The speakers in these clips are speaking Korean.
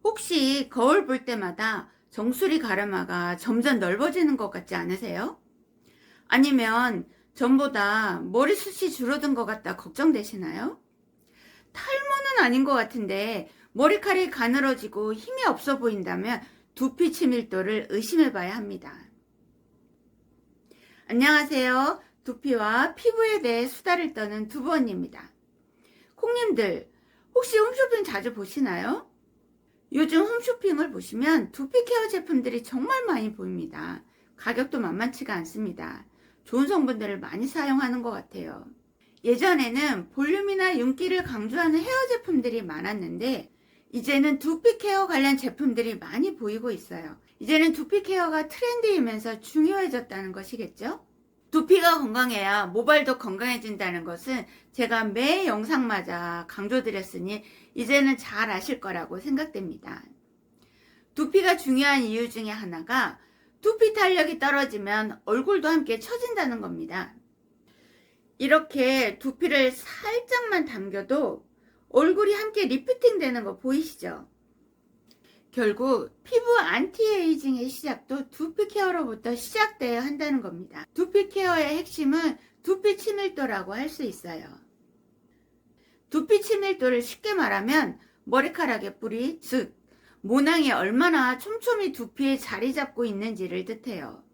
혹시 거울 볼 때마다 정수리 가르마가 점점 넓어지는 것 같지 않으세요? 아니면 전보다 머리숱이 줄어든 것 같다 걱정되시나요? 탈모는 아닌 것 같은데 머리카락이 가늘어지고 힘이 없어 보인다면 두피 치밀도를 의심해 봐야 합니다. 안녕하세요. 두피와 피부에 대해 수다를 떠는 두부언니입니다. 콩님들, 혹시 홈쇼핑 자주 보시나요? 요즘 홈쇼핑을 보시면 두피 케어 제품들이 정말 많이 보입니다. 가격도 만만치가 않습니다. 좋은 성분들을 많이 사용하는 것 같아요. 예전에는 볼륨이나 윤기를 강조하는 헤어 제품들이 많았는데 이제는 두피 케어 관련 제품들이 많이 보이고 있어요. 이제는 두피 케어가 트렌드이면서 중요해졌다는 것이겠죠? 두피가 건강해야 모발도 건강해진다는 것은 제가 매 영상마다 강조드렸으니 이제는 잘 아실 거라고 생각됩니다. 두피가 중요한 이유 중에 하나가 두피 탄력이 떨어지면 얼굴도 함께 처진다는 겁니다. 이렇게 두피를 살짝만 당겨도 얼굴이 함께 리프팅 되는 거 보이시죠? 결국 피부 안티에이징의 시작도 두피 케어로부터 시작되어야 한다는 겁니다. 두피 케어의 핵심은 두피 치밀도라고 할 수 있어요. 두피 치밀도를 쉽게 말하면 머리카락의 뿌리, 즉 모낭이 얼마나 촘촘히 두피에 자리 잡고 있는지를 뜻해요.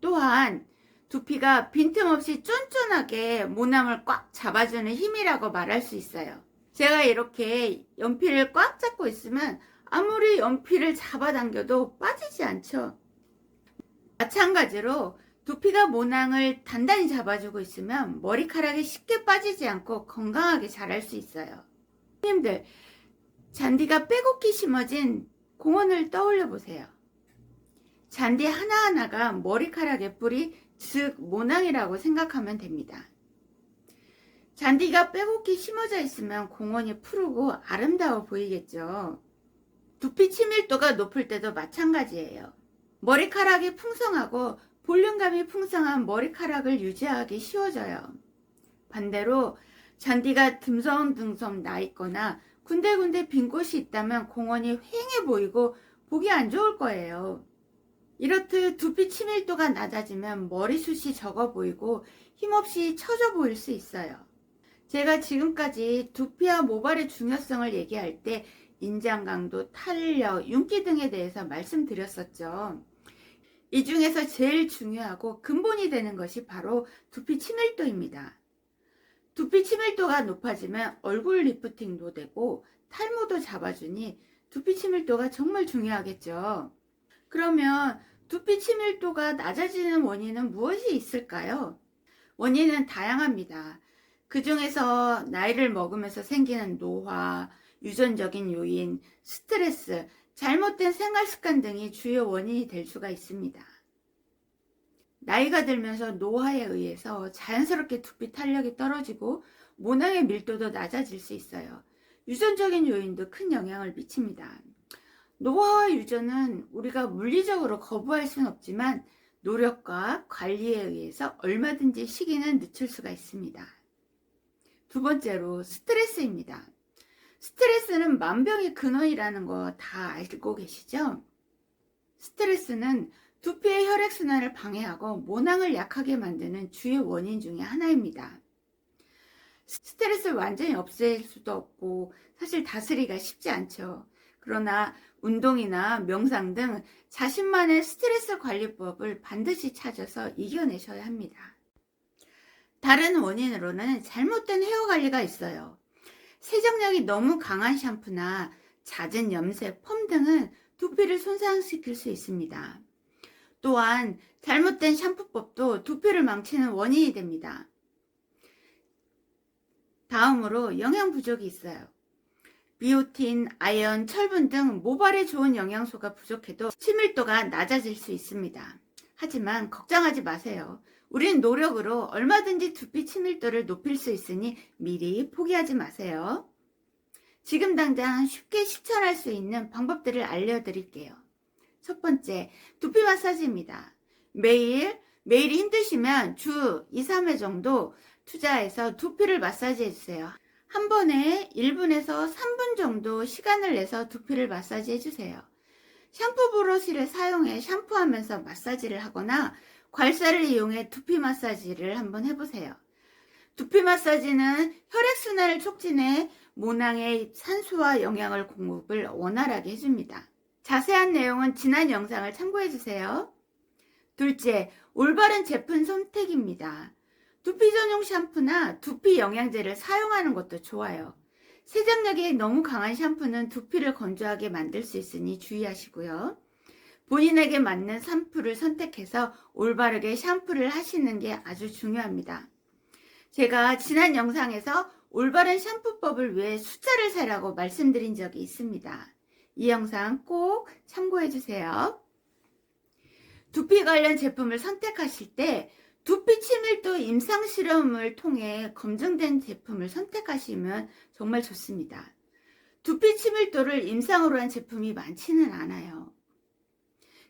또한 두피가 빈틈없이 쫀쫀하게 모낭을 꽉 잡아주는 힘이라고 말할 수 있어요. 제가 이렇게 연필을 꽉 잡고 있으면 아무리 연필을 잡아당겨도 빠지지 않죠. 마찬가지로 두피가 모낭을 단단히 잡아주고 있으면 머리카락이 쉽게 빠지지 않고 건강하게 자랄 수 있어요. 님들, 잔디가 빼곡히 심어진 공원을 떠올려 보세요. 잔디 하나하나가 머리카락의 뿌리, 즉 모낭이라고 생각하면 됩니다. 잔디가 빼곡히 심어져 있으면 공원이 푸르고 아름다워 보이겠죠. 두피 치밀도가 높을 때도 마찬가지예요. 머리카락이 풍성하고 볼륨감이 풍성한 머리카락을 유지하기 쉬워져요. 반대로 잔디가 듬성듬성 나 있거나 군데군데 빈 곳이 있다면 공원이 휑해 보이고 보기 안 좋을 거예요. 이렇듯 두피 치밀도가 낮아지면 머리숱이 적어 보이고 힘없이 처져 보일 수 있어요. 제가 지금까지 두피와 모발의 중요성을 얘기할 때 인장 강도, 탄력, 윤기 등에 대해서 말씀드렸었죠. 이 중에서 제일 중요하고 근본이 되는 것이 바로 두피 치밀도입니다. 두피 치밀도가 높아지면 얼굴 리프팅도 되고 탈모도 잡아주니 두피 치밀도가 정말 중요하겠죠. 그러면 두피 치밀도가 낮아지는 원인은 무엇이 있을까요? 원인은 다양합니다. 그 중에서 나이를 먹으면서 생기는 노화, 유전적인 요인, 스트레스, 잘못된 생활습관 등이 주요 원인이 될 수가 있습니다. 나이가 들면서 노화에 의해서 자연스럽게 두피 탄력이 떨어지고 모낭의 밀도도 낮아질 수 있어요. 유전적인 요인도 큰 영향을 미칩니다. 노화와 유전은 우리가 물리적으로 거부할 수는 없지만 노력과 관리에 의해서 얼마든지 시기는 늦출 수가 있습니다. 두 번째로 스트레스입니다. 스트레스는 만병의 근원이라는 거 다 알고 계시죠? 스트레스는 두피의 혈액순환을 방해하고 모낭을 약하게 만드는 주요 원인 중에 하나입니다. 스트레스를 완전히 없앨 수도 없고 사실 다스리기가 쉽지 않죠. 그러나 운동이나 명상 등 자신만의 스트레스 관리법을 반드시 찾아서 이겨내셔야 합니다. 다른 원인으로는 잘못된 헤어 관리가 있어요. 세정력이 너무 강한 샴푸나 잦은 염색, 펌 등은 두피를 손상시킬 수 있습니다. 또한 잘못된 샴푸법도 두피를 망치는 원인이 됩니다. 다음으로 영양 부족이 있어요. 비오틴, 아연, 철분 등 모발에 좋은 영양소가 부족해도 치밀도가 낮아질 수 있습니다. 하지만 걱정하지 마세요. 우린 노력으로 얼마든지 두피 치밀도를 높일 수 있으니 미리 포기하지 마세요. 지금 당장 쉽게 실천할 수 있는 방법들을 알려드릴게요. 첫 번째, 두피 마사지입니다. 매일이 힘드시면 주 2, 3회 정도 투자해서 두피를 마사지 해주세요. 한 번에 1분에서 3분 정도 시간을 내서 두피를 마사지 해주세요. 샴푸 브러쉬를 사용해 샴푸하면서 마사지를 하거나 괄사를 이용해 두피 마사지를 한번 해보세요. 두피 마사지는 혈액순환을 촉진해 모낭에 산소와 영양을 공급을 원활하게 해줍니다. 자세한 내용은 지난 영상을 참고해주세요. 둘째, 올바른 제품 선택입니다. 두피 전용 샴푸나 두피 영양제를 사용하는 것도 좋아요. 세정력이 너무 강한 샴푸는 두피를 건조하게 만들 수 있으니 주의하시고요. 본인에게 맞는 샴푸를 선택해서 올바르게 샴푸를 하시는 게 아주 중요합니다. 제가 지난 영상에서 올바른 샴푸법을 위해 숫자를 세라고 말씀드린 적이 있습니다. 이 영상 꼭 참고해주세요. 두피 관련 제품을 선택하실 때 두피 친밀도 임상 실험을 통해 검증된 제품을 선택하시면 정말 좋습니다. 두피 친밀도를 임상으로 한 제품이 많지는 않아요.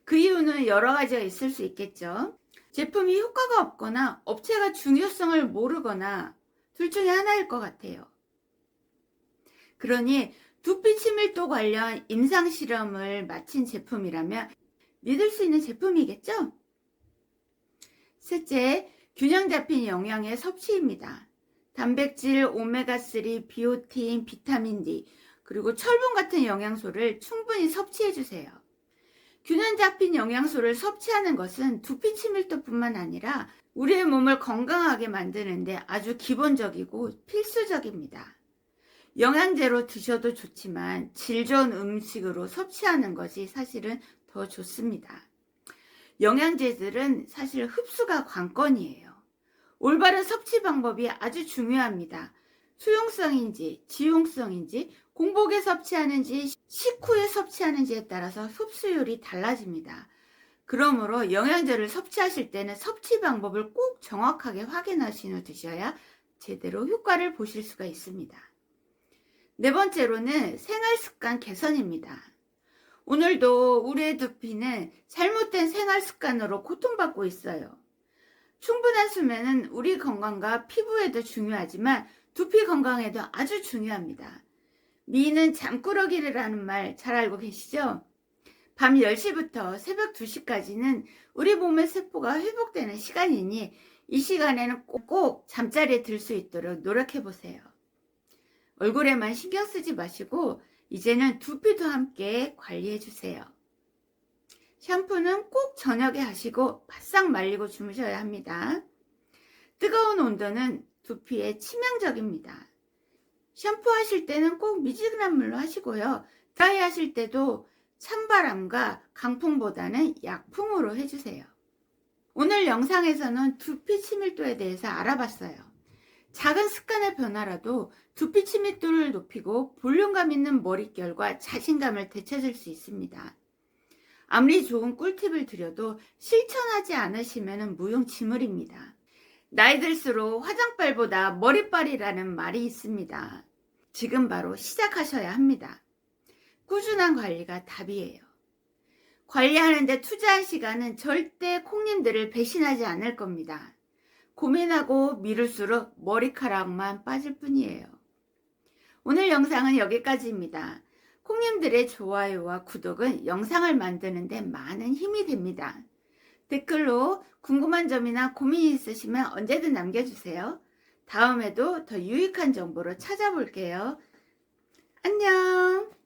그 이유는 여러 가지가 있을 수 있겠죠. 제품이 효과가 없거나 업체가 중요성을 모르거나 둘 중에 하나일 것 같아요. 그러니 두피 친밀도 관련 임상 실험을 마친 제품이라면 믿을 수 있는 제품이겠죠? 셋째, 균형 잡힌 영양의 섭취입니다. 단백질, 오메가3, 비오틴, 비타민 D, 그리고 철분 같은 영양소를 충분히 섭취해주세요. 균형 잡힌 영양소를 섭취하는 것은 두피 친밀도뿐만 아니라 우리의 몸을 건강하게 만드는데 아주 기본적이고 필수적입니다. 영양제로 드셔도 좋지만 질 좋은 음식으로 섭취하는 것이 사실은 더 좋습니다. 영양제들은 사실 흡수가 관건이에요. 올바른 섭취 방법이 아주 중요합니다. 수용성인지 지용성인지 공복에 섭취하는지 식후에 섭취하는지에 따라서 흡수율이 달라집니다. 그러므로 영양제를 섭취하실 때는 섭취 방법을 꼭 정확하게 확인하신 후 드셔야 제대로 효과를 보실 수가 있습니다. 네 번째로는 생활습관 개선입니다. 오늘도 우리의 두피는 잘못된 생활습관으로 고통받고 있어요. 충분한 수면은 우리 건강과 피부에도 중요하지만 두피 건강에도 아주 중요합니다. 미는 잠꾸러기라는 말 잘 알고 계시죠? 밤 10시부터 새벽 2시까지는 우리 몸의 세포가 회복되는 시간이니 이 시간에는 꼭 잠자리에 들 수 있도록 노력해 보세요. 얼굴에만 신경 쓰지 마시고 이제는 두피도 함께 관리해 주세요. 샴푸는 꼭 저녁에 하시고 바싹 말리고 주무셔야 합니다. 뜨거운 온도는 두피에 치명적입니다. 샴푸하실 때는 꼭 미지근한 물로 하시고요. 드라이 하실 때도 찬바람과 강풍보다는 약풍으로 해주세요. 오늘 영상에서는 두피 친밀도에 대해서 알아봤어요. 작은 습관의 변화라도 두피 친밀도를 높이고 볼륨감 있는 머릿결과 자신감을 되찾을 수 있습니다. 아무리 좋은 꿀팁을 드려도 실천하지 않으시면 무용지물입니다. 나이 들수록 화장빨보다 머리빨이라는 말이 있습니다. 지금 바로 시작하셔야 합니다. 꾸준한 관리가 답이에요. 관리하는데 투자한 시간은 절대 콩님들을 배신하지 않을 겁니다. 고민하고 미룰수록 머리카락만 빠질 뿐이에요. 오늘 영상은 여기까지입니다. 콩님들의 좋아요와 구독은 영상을 만드는 데 많은 힘이 됩니다. 댓글로 궁금한 점이나 고민이 있으시면 언제든 남겨주세요. 다음에도 더 유익한 정보로 찾아볼게요. 안녕.